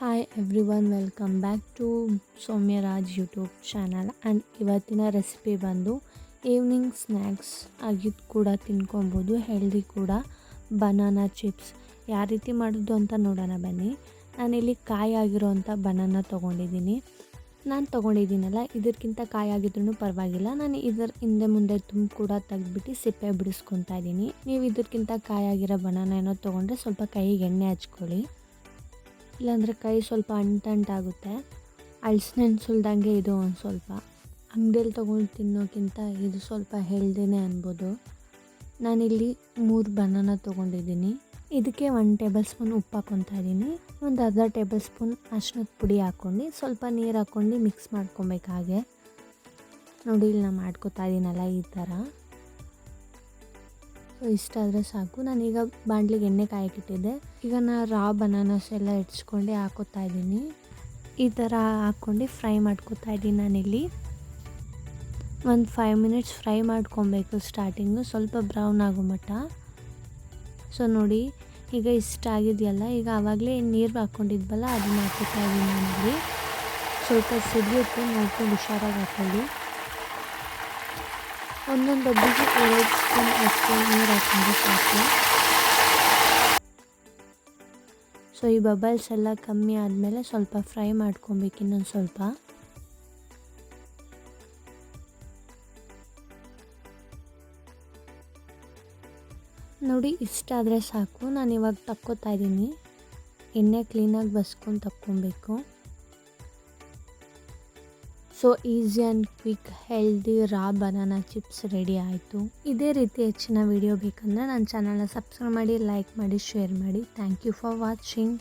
Hi everyone, welcome back to Soumya Raj YouTube channel. And ಇವತ್ತಿನ recipe ಬಂದು evening snacks ಆಗಿದ್ದು ಕೂಡ ತಿನ್ಕೊಬೋದು, ಹೆಲ್ದಿ ಕೂಡ. ಬನಾನಾ ಚಿಪ್ಸ್ ಯಾವ ರೀತಿ ಮಾಡೋದು ಅಂತ ನೋಡೋಣ ಬನ್ನಿ. ನಾನಿಲ್ಲಿ ಕಾಯಿ ಆಗಿರೋವಂಥ ಬನಾನಾ ತೊಗೊಂಡಿದ್ದೀನಿ. ನಾನು ತೊಗೊಂಡಿದ್ದೀನಲ್ಲ, ಇದಕ್ಕಿಂತ ಕಾಯಿ ಆಗಿದ್ರೂ ಪರವಾಗಿಲ್ಲ. ನಾನು ಇದರ ಹಿಂದೆ ಮುಂದೆ ತುಂಬ ಕೂಡ ತೆಗೆದ್ಬಿಟ್ಟು ಸಿಪ್ಪೆ ಬಿಡಿಸ್ಕೊತಾ ಇದ್ದೀನಿ. ನೀವು ಇದಕ್ಕಿಂತ ಕಾಯಿ ಆಗಿರೋ ಬನಾನಾ ಏನೋ ತೊಗೊಂಡ್ರೆ ಸ್ವಲ್ಪ ಕೈಗೆ ಎಣ್ಣೆ ಹಚ್ಕೊಳ್ಳಿ, ಇಲ್ಲಾಂದರೆ ಕೈ ಸ್ವಲ್ಪ ಅಂಟಾಗುತ್ತೆ. ಅಳ್ಸನೆಣ್ಣೆ ಸುಲ್ದಂಗೆ ಇದು ಒಂದು ಸ್ವಲ್ಪ ಅಂಗಡಿಯಲ್ಲಿ ತೊಗೊಂಡು ತಿನ್ನೋಕ್ಕಿಂತ ಇದು ಸ್ವಲ್ಪ ಹೆಲ್ದಿನೇ ಅನ್ಬೋದು. ನಾನಿಲ್ಲಿ 3 ಬನಾನಾ ತೊಗೊಂಡಿದ್ದೀನಿ. ಇದಕ್ಕೆ 1 ಟೇಬಲ್ ಸ್ಪೂನ್ ಉಪ್ಪು ಹಾಕ್ಕೊತಾ ಇದ್ದೀನಿ. ಒಂದು ಅರ್ಧ ಟೇಬಲ್ ಸ್ಪೂನ್ ಅರಿಶಿನದ ಪುಡಿ ಹಾಕ್ಕೊಂಡು ಸ್ವಲ್ಪ ನೀರು ಹಾಕ್ಕೊಂಡು ಮಿಕ್ಸ್ ಮಾಡ್ಕೊಬೇಕು. ಹಾಗೆ ನೋಡಿ, ಇಲ್ಲಿ ನಾನು ಮಾಡ್ಕೊತಾ ಇದ್ದೀನಲ್ಲ ಈ ಥರ. ಸೊ ಇಷ್ಟಾದರೆ ಸಾಕು. ನಾನೀಗ ಬಾಣಲಿಗೆ ಎಣ್ಣೆ ಕಾಯಕ್ಕಿಟ್ಟಿದ್ದೆ. ಈಗ ನಾನು ರಾ ಬನಾನಾಸ್ ಎಲ್ಲ ಇಡ್ಸ್ಕೊಂಡು ಹಾಕೋತಾ ಇದ್ದೀನಿ. ಈ ಥರ ಹಾಕ್ಕೊಂಡು ಫ್ರೈ ಮಾಡ್ಕೊತಾ ಇದ್ದೀನಿ. ನಾನಿಲ್ಲಿ ಒಂದು 5 ಮಿನಿಟ್ಸ್ ಫ್ರೈ ಮಾಡ್ಕೊಬೇಕು ಸ್ಟಾರ್ಟಿಂಗು, ಸ್ವಲ್ಪ ಬ್ರೌನ್ ಆಗೋ ಮಟ್ಟ. ಸೊ ನೋಡಿ, ಈಗ ಇಷ್ಟ ಆಗಿದೆಯಲ್ಲ, ಈಗ ಆವಾಗಲೇ ನೀರು ಹಾಕ್ಕೊಂಡಿದ್ವಲ್ಲ ಅದನ್ನ ಹಾಕೋತಾ ಇದ್ದೀನಿ. ನಾನಲ್ಲಿ ಸ್ವಲ್ಪ ಸಿಡಿಯುತ್ತೆ, ನೋಡ್ಕೊಂಡು ಹುಷಾರಾಗಿ ಹಾಕೊಳ್ಳಿ. ಒಂದೊಂದು ಡಬ್ಬಿಗೆ 2 ಸ್ಪೂನ್ ಅಷ್ಟು ನೀರು ಹಾಕ್ಕೊಂಡು ಸಾಕು. ಸೊ ಈ ಬಬಲ್ಸ್ ಎಲ್ಲ ಕಮ್ಮಿ ಆದಮೇಲೆ ಸ್ವಲ್ಪ ಫ್ರೈ ಮಾಡ್ಕೊಬೇಕು ಇನ್ನೊಂದು ಸ್ವಲ್ಪ. ನೋಡಿ, ಇಷ್ಟ ಆದರೆ ಸಾಕು. ನಾನು ಇವಾಗ ತಕ್ಕೋತಾ ಇದ್ದೀನಿ. ಎಣ್ಣೆ ಕ್ಲೀನಾಗಿ ಬಸ್ಕೊಂಡು ತಕ್ಕೊಬೇಕು. So easy and quick healthy raw banana chips ready ಆಯಿತು. ಇದೇ ರೀತಿ ಹೆಚ್ಚಿನ ವಿಡಿಯೋ ಬೇಕಂದರೆ ನನ್ನ ಚಾನಲ್ನ ಸಬ್ಸ್ಕ್ರೈಬ್ ಮಾಡಿ, ಲೈಕ್ ಮಾಡಿ, ಶೇರ್ ಮಾಡಿ. Thank you for watching.